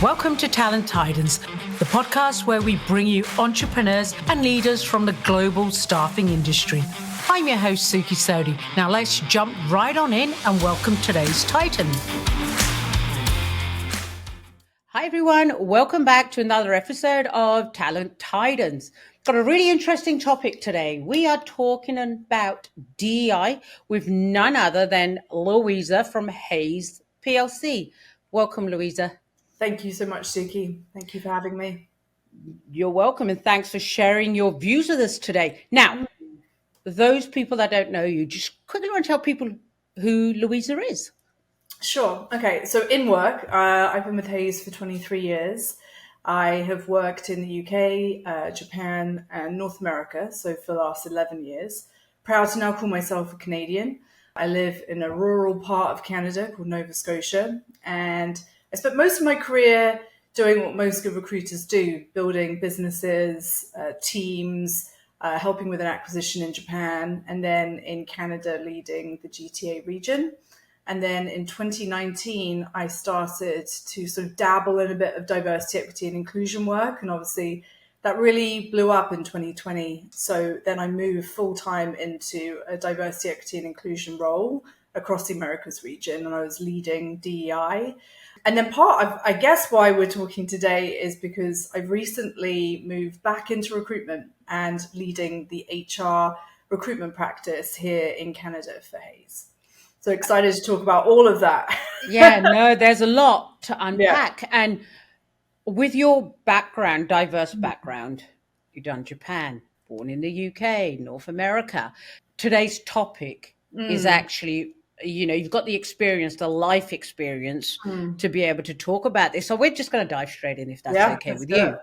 Welcome to Talent Titans, the podcast where we bring you entrepreneurs and leaders from the global staffing industry. I'm your host, Suki Sodi. Now let's jump right on in and welcome today's Titan. Hi everyone, welcome back to another episode of Talent Titans. Got a really interesting topic today. We are talking about DEI with none other than Louisa from Hays PLC. Welcome, Louisa. Thank you so much, Suki. Thank you for having me. You're welcome, and thanks for sharing your views with us today. Now, those people that don't know you, just quickly want to tell people who Louisa is. Sure. Okay. So in work, I've been with Hays for 23 years. I have worked in the UK, Japan, and North America, so for the last 11 years. Proud to now call myself a Canadian. I live in a rural part of Canada called Nova Scotia, and I spent most of my career doing what most good recruiters do, building businesses, teams, helping with an acquisition in Japan, and then in Canada, leading the GTA region. And then in 2019, I started to sort of dabble in a bit of diversity, equity, and inclusion work. And obviously, that really blew up in 2020. So then I moved full-time into a diversity, equity, and inclusion role across the Americas region. And I was leading DEI. And then part of, I guess, why we're talking today is because I've recently moved back into recruitment and leading the HR recruitment practice here in Canada for Hays. So excited to talk about all of that. Yeah, no, there's a lot to unpack. Yeah. And with your background, diverse background, you've done Japan, born in the UK, North America. Today's topic is actually, you know, you've got the experience, the life experience to be able to talk about this. So we're just going to dive straight in if that's okay with you.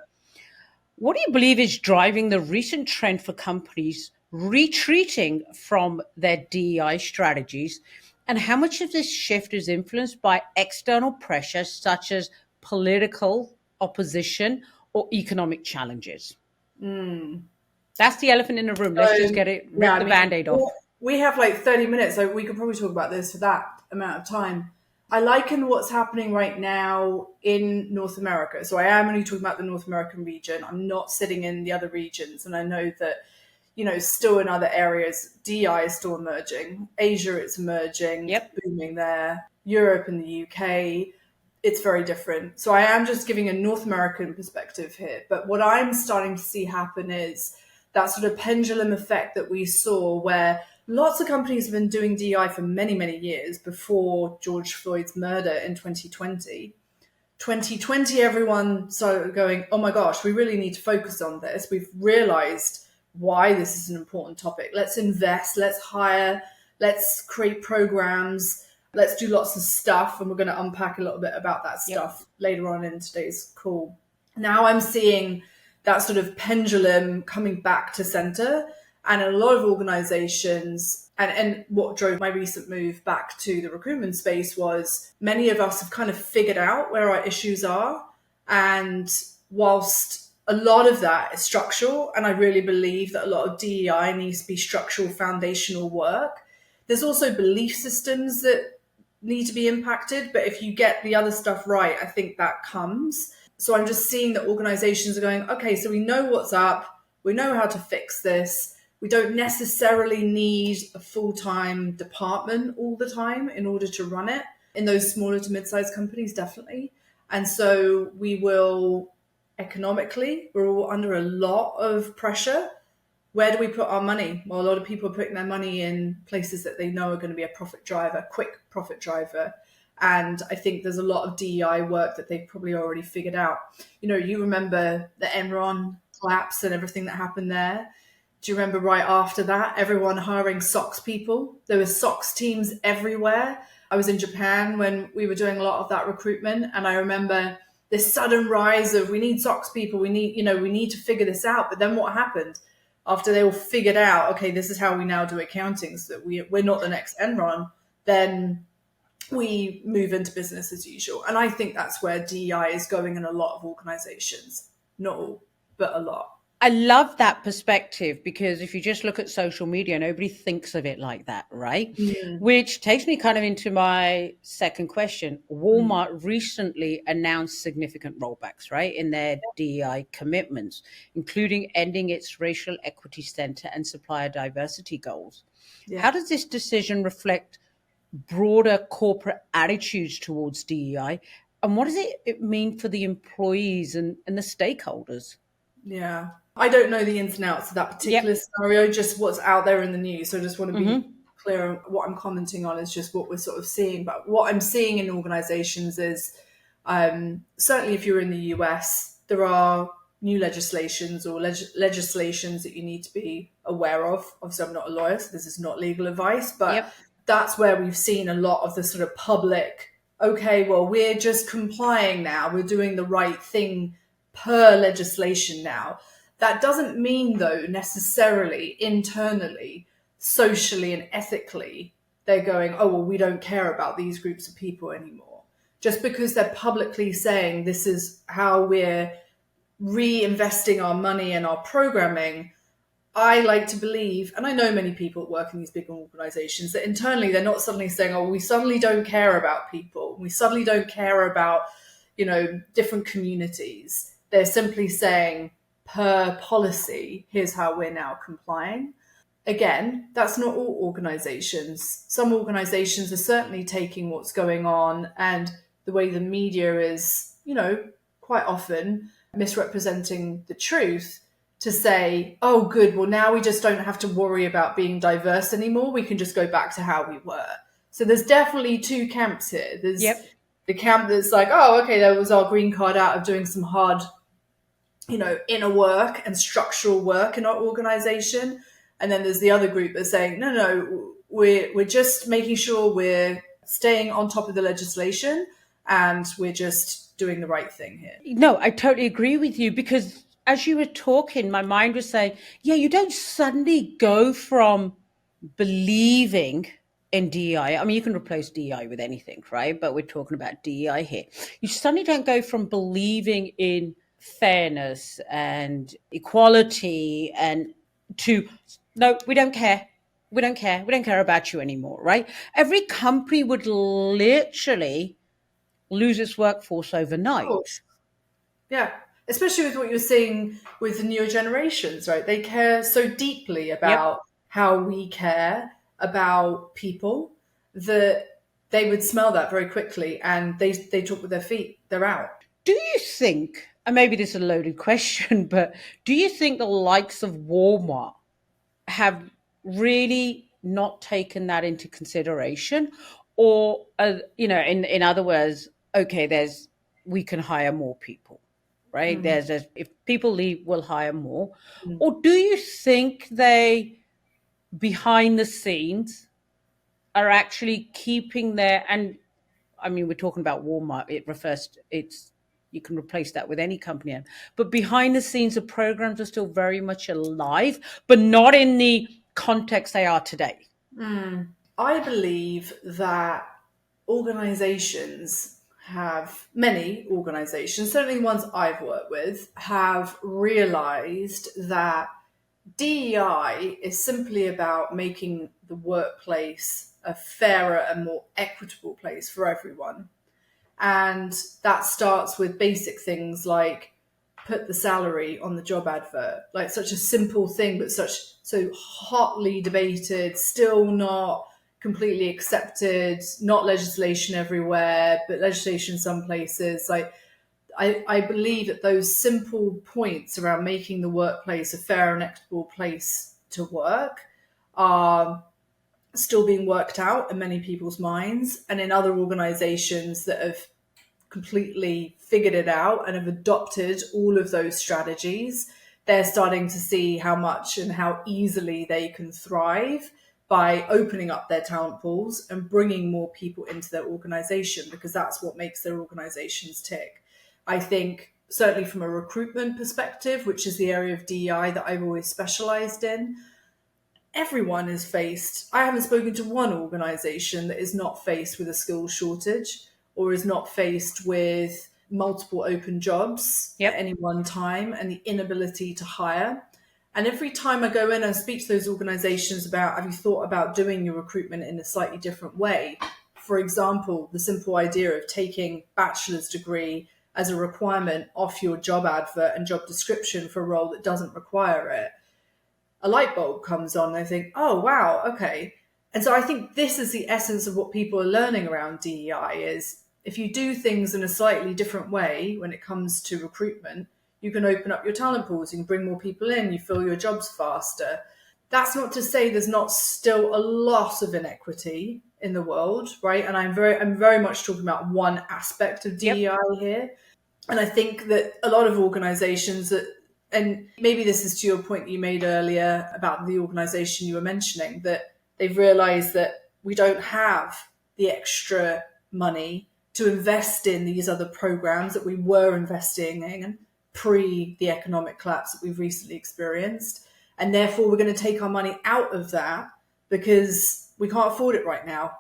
What do you believe is driving the recent trend for companies retreating from their DEI strategies? And how much of this shift is influenced by external pressures such as political opposition or economic challenges? That's the elephant in the room. Let's just get it, rip the Band-Aid off. We have like 30 minutes, so we could probably talk about this for that amount of time. I liken what's happening right now in North America. So I am only talking about the North American region. I'm not sitting in the other regions. And I know that, you know, still in other areas, DEI is still emerging. Asia, it's emerging, booming there. Europe and the UK, it's very different. So I am just giving a North American perspective here. But what I'm starting to see happen is that sort of pendulum effect that we saw where lots of companies have been doing DEI for many, many years before George Floyd's murder in 2020. 2020, everyone started going, oh my gosh, we really need to focus on this. We've realized why this is an important topic. Let's invest, let's hire, let's create programs, let's do lots of stuff. And we're going to unpack a little bit about that stuff later on in today's call. Now I'm seeing that sort of pendulum coming back to center. And a lot of organizations, and what drove my recent move back to the recruitment space was many of us have kind of figured out where our issues are. And whilst a lot of that is structural, and I really believe that a lot of DEI needs to be structural, foundational work, there's also belief systems that need to be impacted. But if you get the other stuff right, I think that comes. So I'm just seeing that organizations are going, okay, so we know what's up. We know how to fix this. We don't necessarily need a full-time department all the time in order to run it. In those smaller to mid-sized companies, definitely. And so we will economically, we're all under a lot of pressure. Where do we put our money? Well, a lot of people are putting their money in places that they know are going to be a profit driver, quick profit driver. And I think there's a lot of DEI work that they've probably already figured out. You know, you remember the Enron collapse and everything that happened there. Do you remember right after that, everyone hiring SOX people? There were SOX teams everywhere. I was in Japan when we were doing a lot of that recruitment. And I remember this sudden rise of, we need SOX people. We need to figure this out. But then what happened? After they all figured out, okay, this is how we now do accounting, so that we're not the next Enron, then we move into business as usual. And I think that's where DEI is going in a lot of organizations. Not all, but a lot. I love that perspective, because if you just look at social media, nobody thinks of it like that, right? Mm. Which takes me kind of into my second question. Mm. Walmart recently announced significant rollbacks, right, in their DEI commitments, including ending its racial equity center and supplier diversity goals. Yeah. How does this decision reflect broader corporate attitudes towards DEI? And what does it mean for the employees and the stakeholders? Yeah. I don't know the ins and outs of that particular Yep. scenario, just what's out there in the news. So I just want to be Mm-hmm. clear on what I'm commenting on is just what we're sort of seeing. But what I'm seeing in organizations is certainly if you're in the US, there are new legislations or legislations that you need to be aware of. Obviously, I'm not a lawyer, so this is not legal advice, but Yep. that's where we've seen a lot of the sort of public, okay, well, we're just complying now, we're doing the right thing per legislation now. That doesn't mean, though, necessarily internally, socially, and ethically, they're going, oh, well, we don't care about these groups of people anymore. Just because they're publicly saying this is how we're reinvesting our money and our programming, I like to believe, and I know many people that work in these big organizations, that internally they're not suddenly saying, oh, we suddenly don't care about people. We suddenly don't care about, different communities. They're simply saying, per policy, here's how we're now complying. Again, that's not all organizations. Some organizations are certainly taking what's going on and the way the media is, quite often misrepresenting the truth to say, oh, good, well, now we just don't have to worry about being diverse anymore. We can just go back to how we were. So there's definitely two camps here. There's Yep. the camp that's like, oh, okay, that was our green card out of doing some hard, inner work and structural work in our organization. And then there's the other group that's saying, no, we're just making sure we're staying on top of the legislation and we're just doing the right thing here. No, I totally agree with you, because as you were talking, my mind was saying, yeah, you don't suddenly go from believing in DEI. I mean, you can replace DEI with anything, right? But we're talking about DEI here. You suddenly don't go from believing in fairness and equality and to, no, we don't care. We don't care. We don't care about you anymore, right? Every company would literally lose its workforce Of overnight. course. Yeah. Especially with what you're seeing with the newer generations, right? They care so deeply Yep. about how we care about people that they would smell that very quickly and they talk with their feet. They're out. Do you think, and maybe this is a loaded question, but do you think the likes of Walmart have really not taken that into consideration? Or, in other words, okay, we can hire more people, right? Mm. If people leave, we'll hire more. Mm. Or do you think they, behind the scenes, are actually keeping their, and I mean, we're talking about Walmart. You can replace that with any company. But behind the scenes, the programs are still very much alive, but not in the context they are today. I believe that many organizations, certainly the ones I've worked with, have realized that DEI is simply about making the workplace a fairer and more equitable place for everyone. And that starts with basic things like put the salary on the job advert, like such a simple thing, but so hotly debated, still not completely accepted, not legislation everywhere, but legislation in some places. Like I believe that those simple points around making the workplace a fair and equitable place to work are still being worked out in many people's minds, and in other organizations that have completely figured it out and have adopted all of those strategies, they're starting to see how much and how easily they can thrive by opening up their talent pools and bringing more people into their organization, because that's what makes their organizations tick. I think certainly from a recruitment perspective, which is the area of DEI that I've always specialized in, everyone is faced. I haven't spoken to one organization that is not faced with a skills shortage or is not faced with multiple open jobs Yep. at any one time and the inability to hire. And every time I go in and speak to those organizations about, have you thought about doing your recruitment in a slightly different way? For example, the simple idea of taking bachelor's degree as a requirement off your job advert and job description for a role that doesn't require it. A light bulb comes on and I think, oh, wow, okay. And so I think this is the essence of what people are learning around DEI is if you do things in a slightly different way when it comes to recruitment, you can open up your talent pools, you can bring more people in, you fill your jobs faster. That's not to say there's not still a lot of inequity in the world, right? And I'm very much talking about one aspect of DEI here. And I think that a lot of organizations that, and maybe this is to your point that you made earlier about the organization you were mentioning, that they've realized that we don't have the extra money to invest in these other programs that we were investing in pre the economic collapse that we've recently experienced. And therefore, we're going to take our money out of that because we can't afford it right now.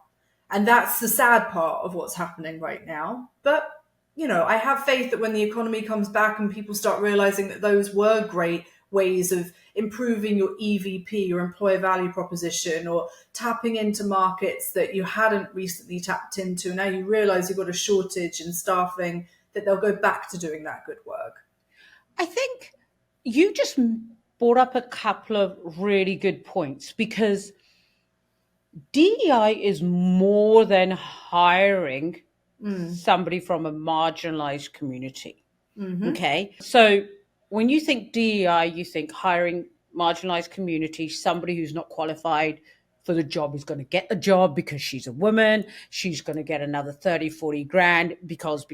And that's the sad part of what's happening right now. But, you know, I have faith that when the economy comes back and people start realizing that those were great ways of improving your EVP, your employer value proposition, or tapping into markets that you hadn't recently tapped into. Now you realize you've got a shortage in staffing, that they'll go back to doing that good work. I think you just brought up a couple of really good points, because DEI is more than hiring somebody from a marginalized community. Mm-hmm. Okay. So when you think DEI, you think hiring marginalized community, somebody who's not qualified for the job is going to get the job because she's a woman, she's going to get another 30, 40 grand because.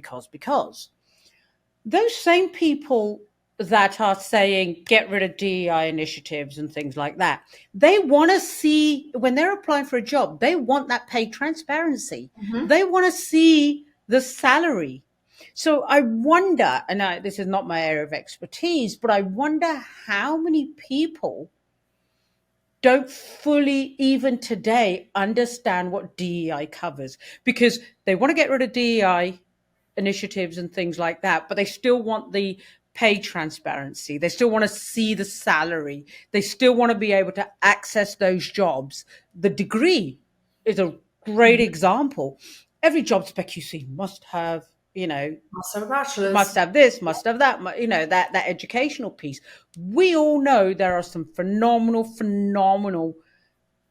Those same people that are saying get rid of DEI initiatives and things like that, they want to see, when they're applying for a job, they want that pay transparency. Mm-hmm. They want to see the salary. So I wonder, and this is not my area of expertise, but I wonder how many people don't fully, even today, understand what DEI covers, because they want to get rid of DEI initiatives and things like that, but they still want the pay transparency. They still want to see the salary. They still want to be able to access those jobs. The degree is a great example. Every job spec you see must have, must have a bachelor's, must have this, must have that, that educational piece. We all know there are some phenomenal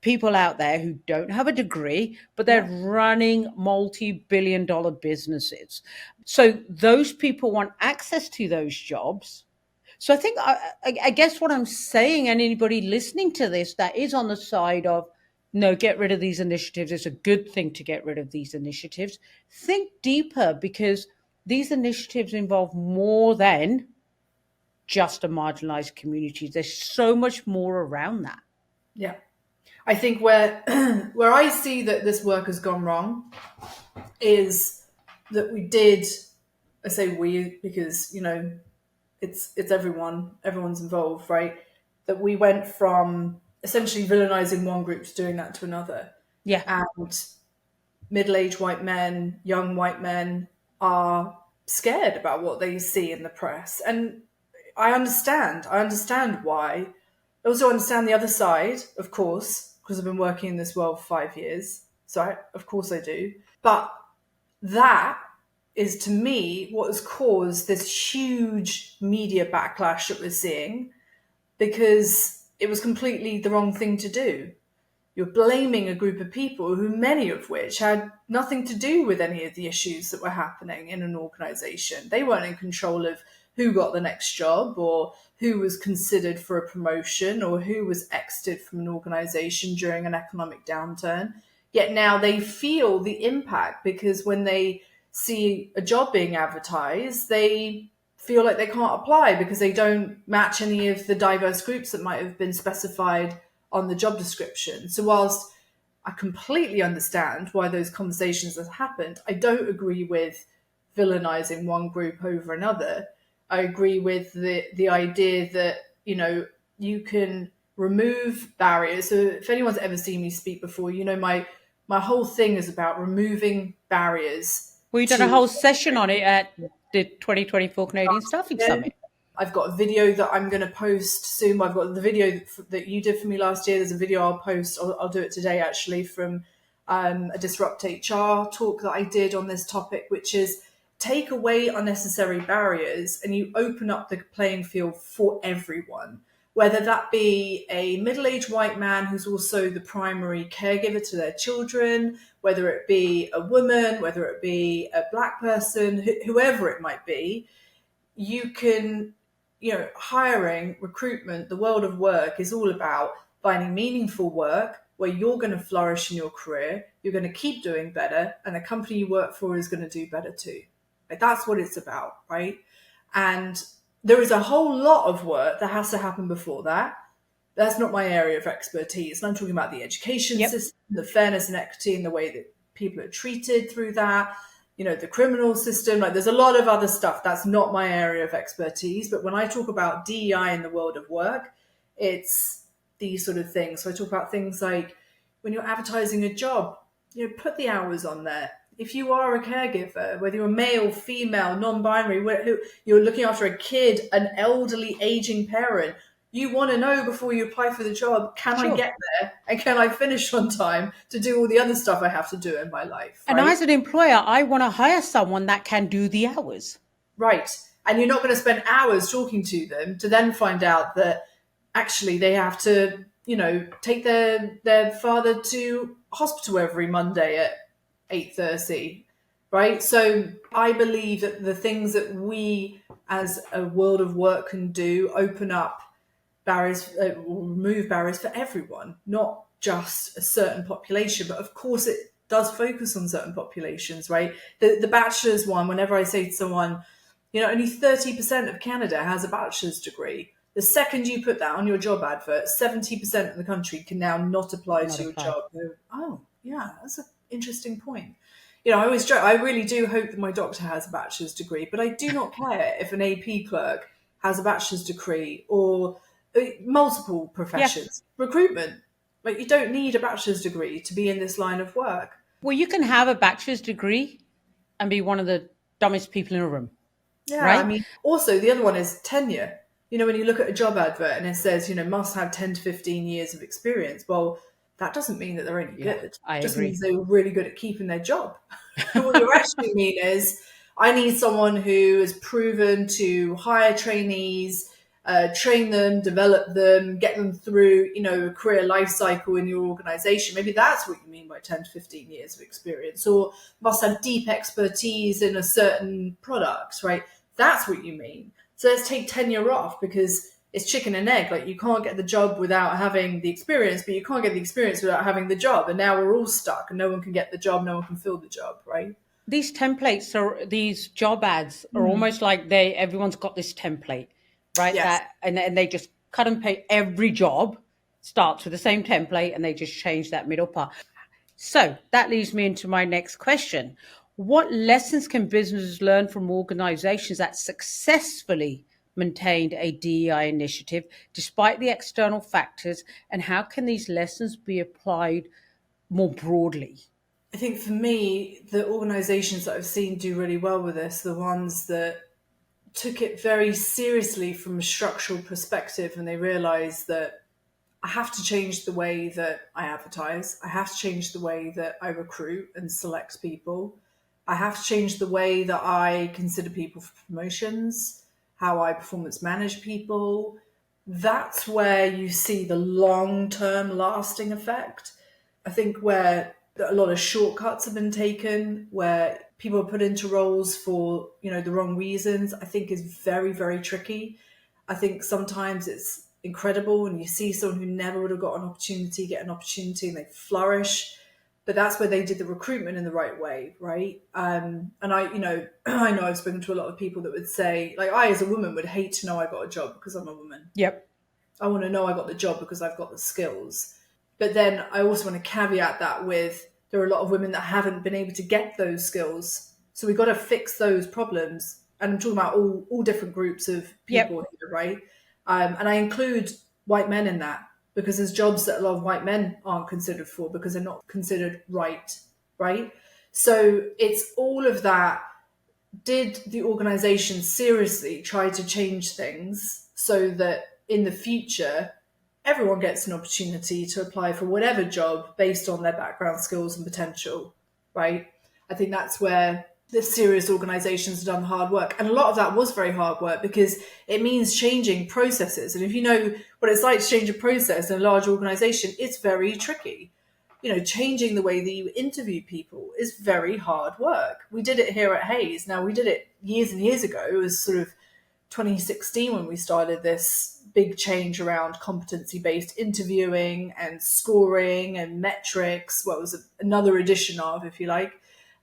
people out there who don't have a degree, but they're running multi-billion-dollar businesses. So those people want access to those jobs. So I think, I guess what I'm saying, and anybody listening to this that is on the side of, no, get rid of these initiatives, it's a good thing to get rid of these initiatives, think deeper, because these initiatives involve more than just a marginalized community. There's so much more around that. Yeah. I think where I see that this work has gone wrong is that we did, I say we because, it's everyone's involved, right? That we went from essentially villainizing one group to doing that to another. Yeah. And middle-aged white men, young white men are scared about what they see in the press. And I understand why. I also understand the other side, of course, because I've been working in this world for 5 years. So of course I do. But that is, to me, what has caused this huge media backlash that we're seeing, because it was completely the wrong thing to do. You're blaming a group of people who, many of which had nothing to do with any of the issues that were happening in an organization. They weren't in control of who got the next job, or who was considered for a promotion, or who was exited from an organization during an economic downturn. Yet now they feel the impact, because when they see a job being advertised, they feel like they can't apply because they don't match any of the diverse groups that might have been specified on the job description. So whilst I completely understand why those conversations have happened, I don't agree with villainizing one group over another. I agree with the idea that, you can remove barriers. So if anyone's ever seen me speak before, my whole thing is about removing barriers. Well, you done a whole session on it at the 2024 Canadian Staffing Summit. I've got a video that I'm going to post soon. I've got the video that you did for me last year. There's a video I'll post. I'll do it today, actually, from a Disrupt HR talk that I did on this topic, which is take away unnecessary barriers and you open up the playing field for everyone, whether that be a middle-aged white man who's also the primary caregiver to their children, whether it be a woman, whether it be a black person, whoever it might be. You can, hiring, recruitment, the world of work is all about finding meaningful work where you're going to flourish in your career, you're going to keep doing better, and the company you work for is going to do better too. Like, that's what it's about, right? And there is a whole lot of work that has to happen before that. That's not my area of expertise. And I'm talking about the education system, the fairness and equity, and the way that people are treated through that. The criminal system, like there's a lot of other stuff. That's not my area of expertise. But when I talk about DEI in the world of work, it's these sort of things. So I talk about things like when you're advertising a job, put the hours on there. If you are a caregiver, whether you're male, female, non-binary, you're looking after a kid, an elderly, aging parent, you want to know before you apply for the job, can I get there and can I finish on time to do all the other stuff I have to do in my life? Right? And as an employer, I want to hire someone that can do the hours. Right. And you're not going to spend hours talking to them to then find out that actually they have to, take their father to hospital every Monday at 8:30, right? So I believe that the things that we as a world of work can do open up barriers, remove barriers for everyone, not just a certain population. But of course it does focus on certain populations, right? The bachelor's one, whenever I say to someone, only 30% of Canada has a bachelor's degree. The second you put that on your job advert, 70% of the country can now not apply to your job. Oh, yeah, that's an interesting point. I always joke, I really do hope that my doctor has a bachelor's degree, but I do not care if an AP clerk has a bachelor's degree or multiple professions. Recruitment, like you don't need a bachelor's degree to be in this line of work. Well, you can have a bachelor's degree and be one of the dumbest people in a room. Yeah, right? I mean, also the other one is tenure. When you look at a job advert and it says, must have 10 to 15 years of experience. Well, that doesn't mean that they're any good. I it just agree. means they were really good at keeping their job. What you actually mean is, I need someone who is proven to hire trainees, train them, develop them, get them through, a career life cycle in your organization. Maybe that's what you mean by 10 to 15 years of experience, or must have deep expertise in a certain product, right? That's what you mean. So let's take tenure off, because it's chicken and egg. Like, you can't get the job without having the experience, but you can't get the experience without having the job. And now we're all stuck and no one can get the job. No one can fill the job, right? These templates these job ads are almost like everyone's got this template, right? Yes. And they just cut and paste. Every job starts with the same template and they just change that middle part. So that leads me into my next question. What lessons can businesses learn from organizations that successfully maintained a DEI initiative despite the external factors, and how can these lessons be applied more broadly? I think for me, the organizations that I've seen do really well with this, the ones that took it very seriously from a structural perspective, and they realized that I have to change the way that I advertise. I have to change the way that I recruit and select people. I have to change the way that I consider people for promotions, how I performance manage people. That's where you see the long-term lasting effect. I think where a lot of shortcuts have been taken, where people are put into roles for, the wrong reasons, I think is very, very tricky. I think sometimes it's incredible and you see someone who never would have got an opportunity get an opportunity and they flourish. But that's where they did the recruitment in the right way, right? And I know I've spoken to a lot of people that would say, like, I as a woman would hate to know I got a job because I'm a woman. Yep. I want to know I got the job because I've got the skills. But then I also want to caveat that with, there are a lot of women that haven't been able to get those skills. So we've got to fix those problems. And I'm talking about all different groups of people here, right? And I include white men in that, because there's jobs that a lot of white men aren't considered for because they're not considered right? So it's all of that did the organization seriously try to change things so that in the future, everyone gets an opportunity to apply for whatever job based on their background, skills, and potential, right? I think that's where the serious organizations have done the hard work. And a lot of that was very hard work because it means changing processes. And if you know what it's like to change a process in a large organization, it's very tricky. Changing the way that you interview people is very hard work. We did it here at Hayes. Now, we did it years and years ago. It was sort of 2016 when we started this big change around competency-based interviewing and scoring and metrics. What was another edition of, if you like.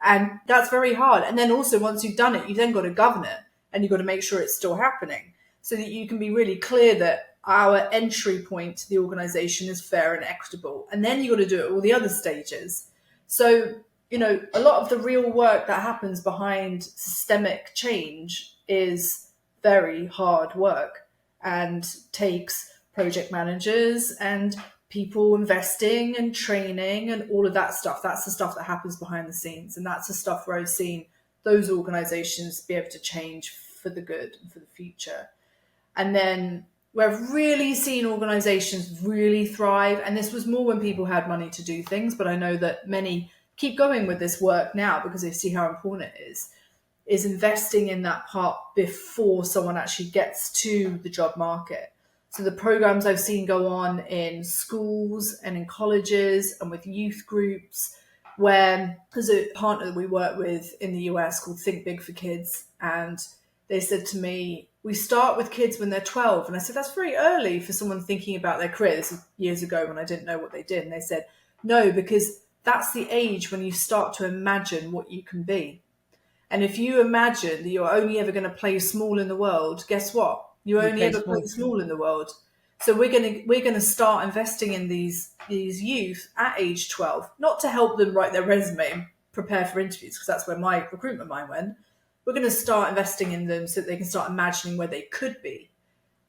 And that's very hard. And then also once you've done it, you've then got to govern it and you've got to make sure it's still happening so that you can be really clear that our entry point to the organization is fair and equitable. And then you've got to do it all the other stages. So, a lot of the real work that happens behind systemic change is very hard work and takes project managers and people investing and training and all of that stuff. That's the stuff that happens behind the scenes. And that's the stuff where I've seen those organizations be able to change for the good and for the future. And then where I've really seen organizations really thrive, and this was more when people had money to do things, but I know that many keep going with this work now because they see how important it is investing in that part before someone actually gets to the job market. So the programs I've seen go on in schools and in colleges and with youth groups, where there's a partner that we work with in the US called Think Big for Kids, and they said to me, we start with kids when they're 12. And I said, that's very early for someone thinking about their career. This is years ago when I didn't know what they did. And they said, no, because that's the age when you start to imagine what you can be. And if you imagine that you're only ever going to play small in the world, guess what? You only ever play small in the world. So we're going to start investing in these youth at age 12, not to help them write their resume and prepare for interviews, because that's where my recruitment mind went. We're going to start investing in them so that they can start imagining where they could be.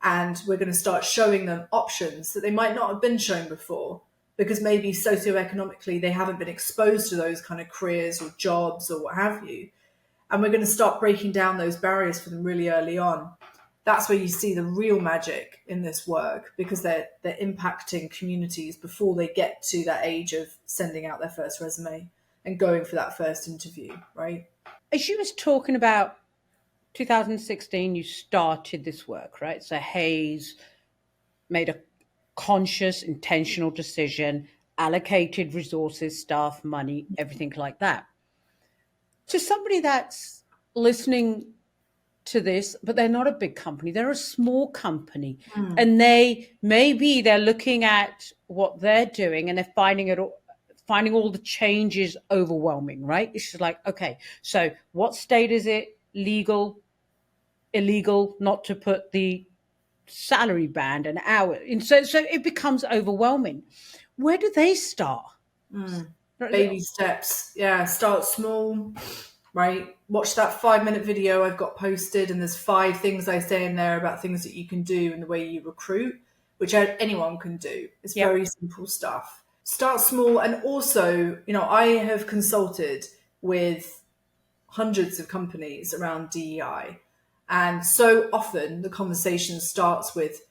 And we're going to start showing them options that they might not have been shown before, because maybe socioeconomically they haven't been exposed to those kind of careers or jobs or what have you. And we're going to start breaking down those barriers for them really early on. That's where you see the real magic in this work, because they're impacting communities before they get to that age of sending out their first resume and going for that first interview, right? As you was talking about 2016, you started this work, right? So Hayes made a conscious, intentional decision, allocated resources, staff, money, everything like that. To somebody that's listening to this, but they're not a big company, they're a small company, and they're looking at what they're doing and they're finding all the changes overwhelming, right? It's just like, okay, so what state is it legal, illegal not to put the salary band an hour? And so it becomes overwhelming. Where do they start? Baby steps. Yeah, start small, right? Watch that 5-minute video I've got posted, and there's 5 things I say in there about things that you can do in the way you recruit, which anyone can do. It's very simple stuff. Start small. And also, I have consulted with hundreds of companies around DEI. And so often the conversation starts with,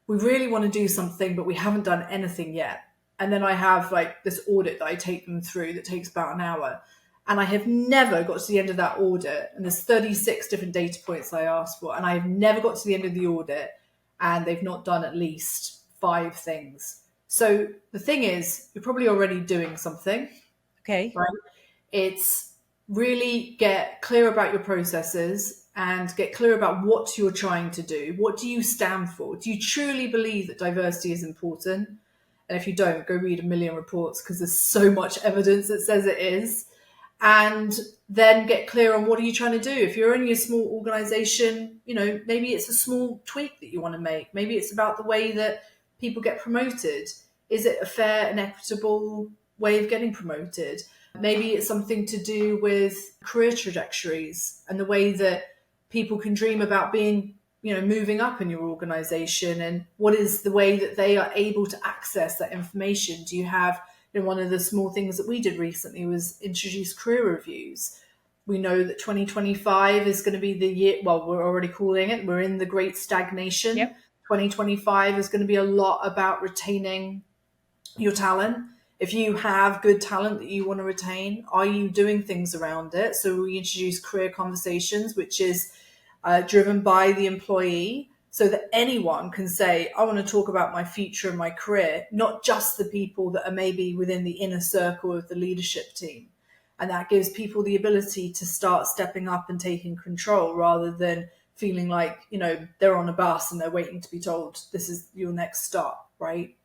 we really want to do something, but we haven't done anything yet. And then I have this audit that I take them through that takes about an hour. And I have never got to the end of that audit. And there's 36 different data points I asked for. And I have never got to the end of the audit. And they've not done at least 5 things. So the thing is, you're probably already doing something. Okay. Right? It's really get clear about your processes and get clear about what you're trying to do. What do you stand for? Do you truly believe that diversity is important? And if you don't, go read a million reports, because there's so much evidence that says it is. And then get clear on what are you trying to do. If you're only a small organization, maybe it's a small tweak that you want to make. Maybe it's about the way that people get promoted. Is it a fair and equitable way of getting promoted? Maybe it's something to do with career trajectories and the way that people can dream about being, moving up in your organization, and what is the way that they are able to access that information. Do you have, one of the small things that we did recently was introduce career reviews. We know that 2025 is going to be the year, well, we're already calling it, we're in the great stagnation. Yep. 2025 is going to be a lot about retaining your talent. If you have good talent that you want to retain, are you doing things around it? So we introduce career conversations, which is driven by the employee, so that anyone can say, I want to talk about my future and my career, not just the people that are maybe within the inner circle of the leadership team. And that gives people the ability to start stepping up and taking control, rather than feeling like, they're on a bus and they're waiting to be told this is your next stop, right?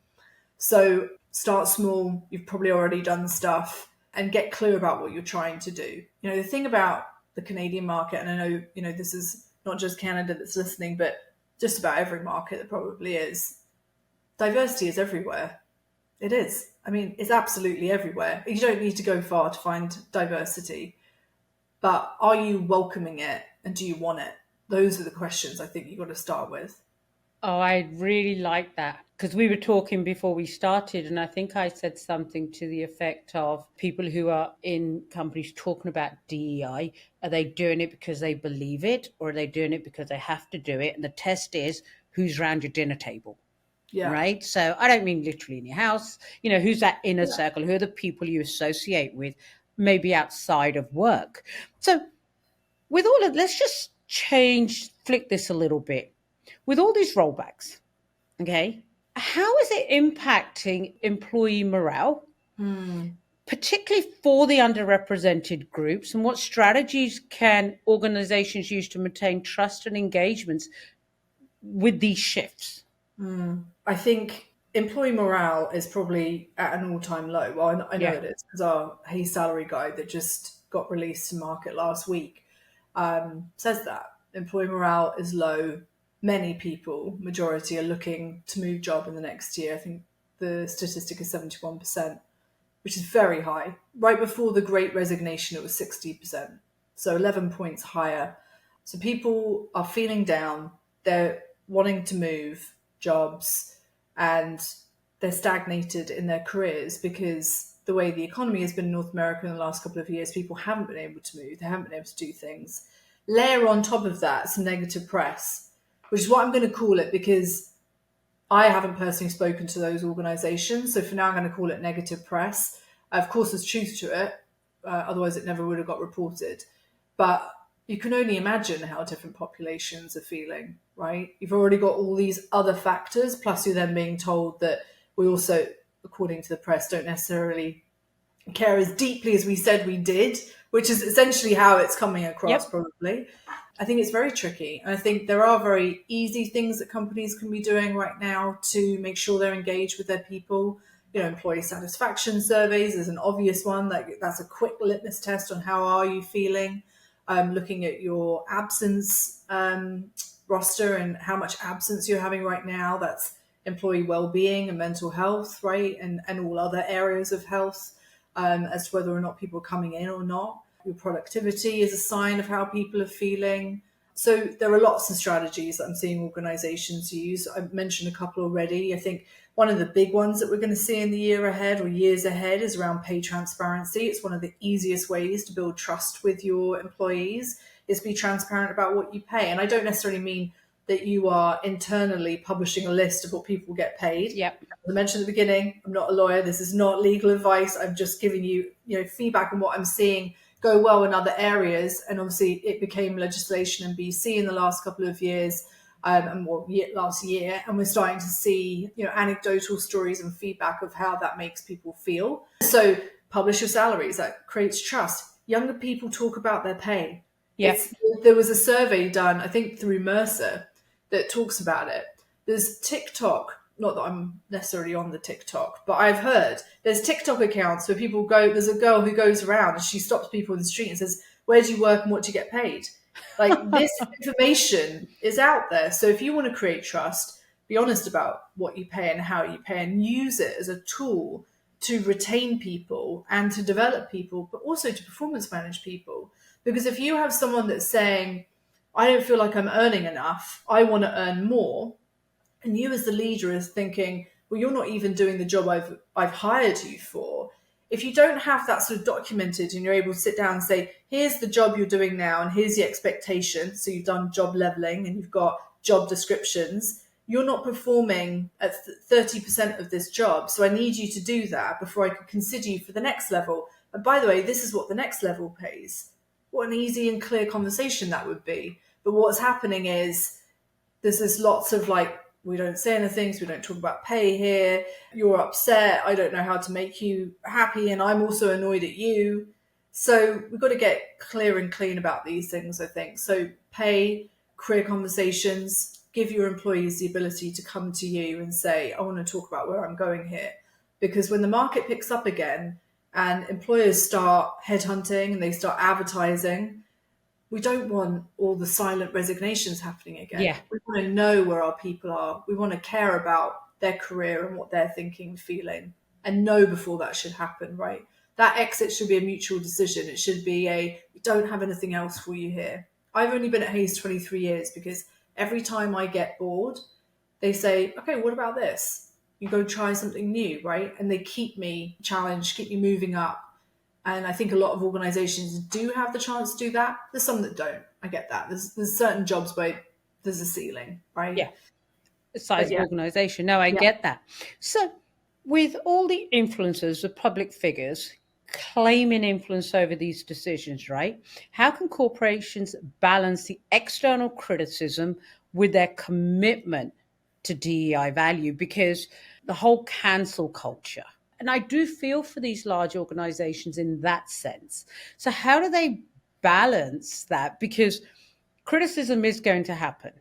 So start small. You've probably already done stuff, and get clear about what you're trying to do. The thing about the Canadian market, and I know, this is not just Canada that's listening, but just about every market that probably is, diversity is everywhere. It is. I mean, it's absolutely everywhere. You don't need to go far to find diversity. But are you welcoming it, and do you want it? Those are the questions I think you've got to start with. Oh, I really like that, because we were talking before we started, and I think I said something to the effect of people who are in companies talking about DEI. Are they doing it because they believe it, or are they doing it because they have to do it? And the test is who's around your dinner table. Yeah. Right. So I don't mean literally in your house, who's that inner circle? Who are the people you associate with, maybe outside of work? So with all of, let's just flick this a little bit. With all these rollbacks, okay, how is it impacting employee morale, particularly for the underrepresented groups? And what strategies can organizations use to maintain trust and engagements with these shifts? I think employee morale is probably at an all-time low. Well, I know it is, because our Hey Salary Guide that just got released to market last week says that employee morale is low. Many people, majority, are looking to move job in the next year. I think the statistic is 71%, which is very high. Right before the Great Resignation, it was 60%. So 11 points higher. So people are feeling down. They're wanting to move jobs, and they're stagnated in their careers because the way the economy has been in North America in the last couple of years, people haven't been able to move. They haven't been able to do things. Layer on top of that some negative press, which is what I'm going to call it, because I haven't personally spoken to those organisations. So for now, I'm going to call it negative press. Of course, there's truth to it. Otherwise, it never would have got reported. But you can only imagine how different populations are feeling, right? You've already got all these other factors, plus you're then being told that we also, according to the press, don't necessarily care as deeply as we said we did, which is essentially how it's coming across, probably. I think it's very tricky. And I think there are very easy things that companies can be doing right now to make sure they're engaged with their people. Employee satisfaction surveys is an obvious one. That's a quick litmus test on how are you feeling. Looking at your absence roster and how much absence you're having right now. That's employee well-being and mental health, right? And all other areas of health, as to whether or not people are coming in or not. Your productivity is a sign of how people are feeling. So there are lots of strategies that I'm seeing organizations use. I've mentioned a couple already. I think one of the big ones that we're going to see in the year ahead or years ahead is around pay transparency. It's one of the easiest ways to build trust with your employees, is be transparent about what you pay. And I don't necessarily mean that you are internally publishing a list of what people get paid. Yep. As I mentioned at the beginning, I'm not a lawyer. This is not legal advice. I'm just giving you, feedback on what I'm seeing go well in other areas. And obviously it became legislation in BC in the last couple of years, last year. And we're starting to see, anecdotal stories and feedback of how that makes people feel. So publish your salaries. That creates trust. Younger people talk about their pay. Yes. There was a survey done, I think, through Mercer that talks about it. There's TikTok. Not that I'm necessarily on the TikTok, but I've heard there's TikTok accounts where people go, there's a girl who goes around and she stops people in the street and says, where do you work and what do you get paid? Like, this information is out there. So if you want to create trust, be honest about what you pay and how you pay, and use it as a tool to retain people and to develop people, but also to performance manage people. Because if you have someone that's saying, I don't feel like I'm earning enough, I want to earn more, and you as the leader is thinking, well, you're not even doing the job I've hired you for, if you don't have that sort of documented and you're able to sit down and say, here's the job you're doing now and here's the expectation. So you've done job leveling and you've got job descriptions. You're not performing at 30% of this job. So I need you to do that before I could consider you for the next level. And by the way, this is what the next level pays. What an easy and clear conversation that would be. But what's happening is there's this lots of like, we don't say anything, so we don't talk about pay here. You're upset. I don't know how to make you happy. And I'm also annoyed at you. So we've got to get clear and clean about these things, I think. So pay, career conversations, give your employees the ability to come to you and say, I want to talk about where I'm going here. Because when the market picks up again and employers start headhunting and they start advertising, we don't want all the silent resignations happening again. Yeah. We want to know where our people are. We want to care about their career and what they're thinking and feeling and know before that should happen, right? That exit should be a mutual decision. It should be we don't have anything else for you here. I've only been at Hayes 23 years because every time I get bored, they say, okay, what about this? You go try something new, right? And they keep me challenged, keep me moving up. And I think a lot of organizations do have the chance to do that. There's some that don't. I get that. There's certain jobs where there's a ceiling, right? Yeah. The size of organization. No, I get that. So with all the influencers, the public figures claiming influence over these decisions, right? How can corporations balance the external criticism with their commitment to DEI value? Because the whole cancel culture, and I do feel for these large organizations in that sense. So how do they balance that? Because criticism is going to happen.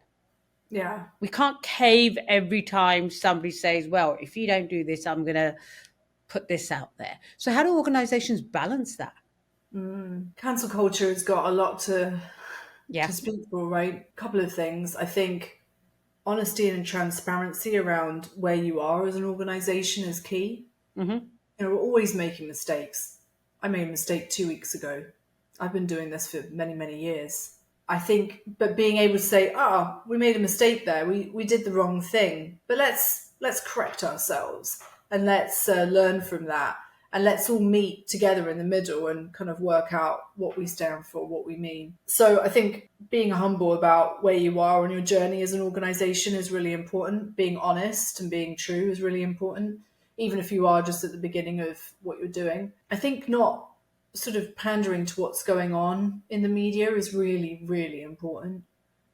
Yeah. We can't cave every time somebody says, well, if you don't do this, I'm going to put this out there. So how do organizations balance that? Cancel culture has got a lot to Yeah. speak for, right? A couple of things. I think honesty and transparency around where you are as an organization is key. Mm-hmm. We're always making mistakes. I made a mistake 2 weeks ago. I've been doing this for many, many years. I think, but being able to say, we made a mistake there. We did the wrong thing, but let's correct ourselves and let's learn from that. And let's all meet together in the middle and kind of work out what we stand for, what we mean. So I think being humble about where you are on your journey as an organization is really important. Being honest and being true is really important, even if you are just at the beginning of what you're doing. I think not sort of pandering to what's going on in the media is really, really important,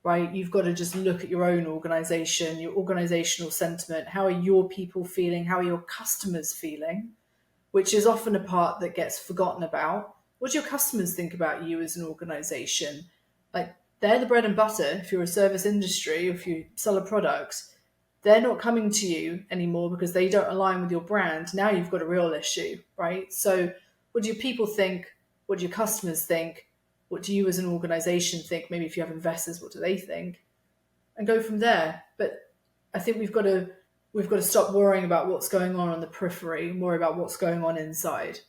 right? You've got to just look at your own organization, your organizational sentiment. How are your people feeling? How are your customers feeling? Which is often a part that gets forgotten about. What do your customers think about you as an organization? Like, they're the bread and butter. If you're a service industry, if you sell a product, they're not coming to you anymore because they don't align with your brand. Now you've got a real issue, right? So what do your people think? What do your customers think? What do you as an organization think? Maybe if you have investors, what do they think? And go from there. But I think we've got to stop worrying about what's going on the periphery and worry about what's going on inside.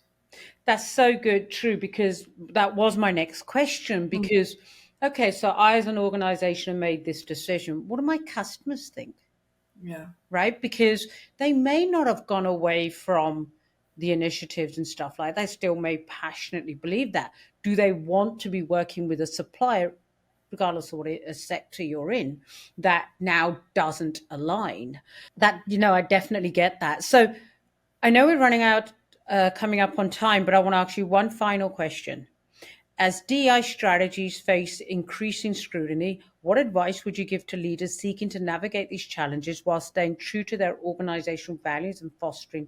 That's so good, true, because that was my next question. Because, okay, so I as an organization made this decision. What do my customers think? Yeah. Right? Because they may not have gone away from the initiatives and stuff like that. They still may passionately believe that. Do they want to be working with a supplier, regardless of what a sector you're in, that now doesn't align? That, I definitely get that. So I know we're running out, coming up on time, but I want to ask you one final question. As DI strategies face increasing scrutiny, what advice would you give to leaders seeking to navigate these challenges while staying true to their organizational values and fostering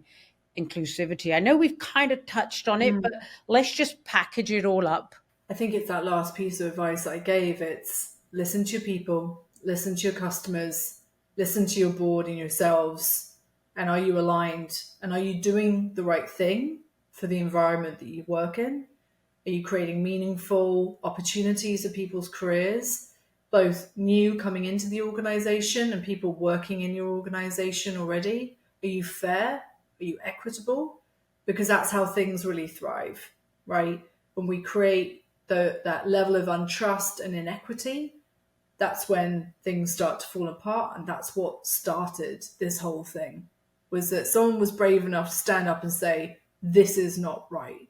inclusivity? I know we've kind of touched on it, but let's just package it all up. I think it's that last piece of advice that I gave. It's listen to your people, listen to your customers, listen to your board and yourselves. And are you aligned? And are you doing the right thing for the environment that you work in? Are you creating meaningful opportunities for people's careers, both new coming into the organization and people working in your organization already? Are you fair? Are you equitable? Because that's how things really thrive, right? When we create that level of untrust and inequity, that's when things start to fall apart. And that's what started this whole thing, was that someone was brave enough to stand up and say, this is not right.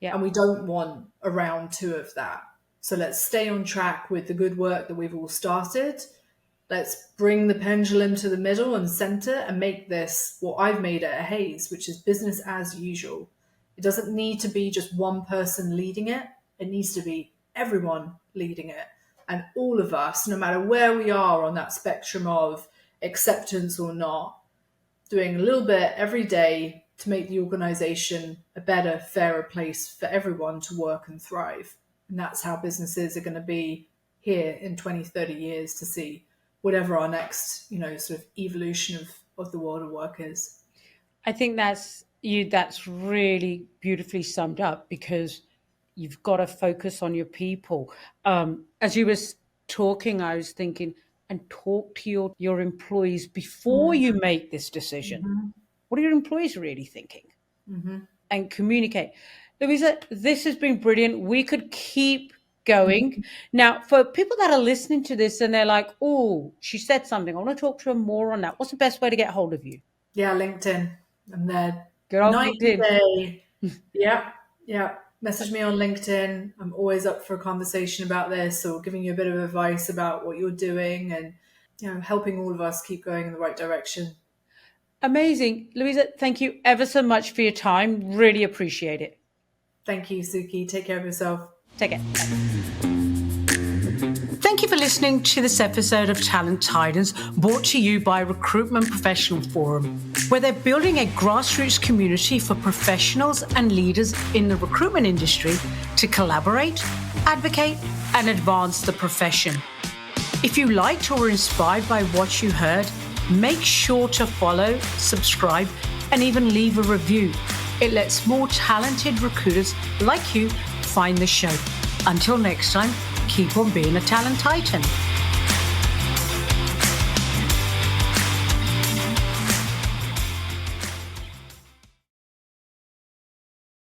Yeah. And we don't want a round 2 of that. So let's stay on track with the good work that we've all started. Let's bring the pendulum to the middle and center and make this what I've made it at Hayes, which is business as usual. It doesn't need to be just one person leading it. It needs to be everyone leading it. And all of us, no matter where we are on that spectrum of acceptance or not, doing a little bit every day to make the organization a better, fairer place for everyone to work and thrive. And that's how businesses are going to be here in 20, 30 years to see whatever our next, sort of evolution of the world of work is. I think that's really beautifully summed up, because you've got to focus on your people. As you were talking, I was thinking, and talk to your employees before you make this decision. Mm-hmm. What are your employees really thinking? Mm-hmm. And communicate. Louisa, this has been brilliant. We could keep going. Mm-hmm. Now, for people that are listening to this and they're like, oh, she said something, I want to talk to her more on that. What's the best way to get hold of you? Yeah, LinkedIn. I'm there. Get on LinkedIn. Yeah. Message me on LinkedIn. I'm always up for a conversation about this, or giving you a bit of advice about what you're doing, and helping all of us keep going in the right direction. Amazing. Louisa, thank you ever so much for your time. Really appreciate it. Thank you, Suki. Take care of yourself. Take care. Thank you for listening to this episode of Talent Titans, brought to you by Recruitment Professional Forum, where they're building a grassroots community for professionals and leaders in the recruitment industry to collaborate, advocate, and advance the profession. If you liked or were inspired by what you heard, make sure to follow, subscribe, and even leave a review. It lets more talented recruiters like you find the show. Until next time, keep on being a talent titan.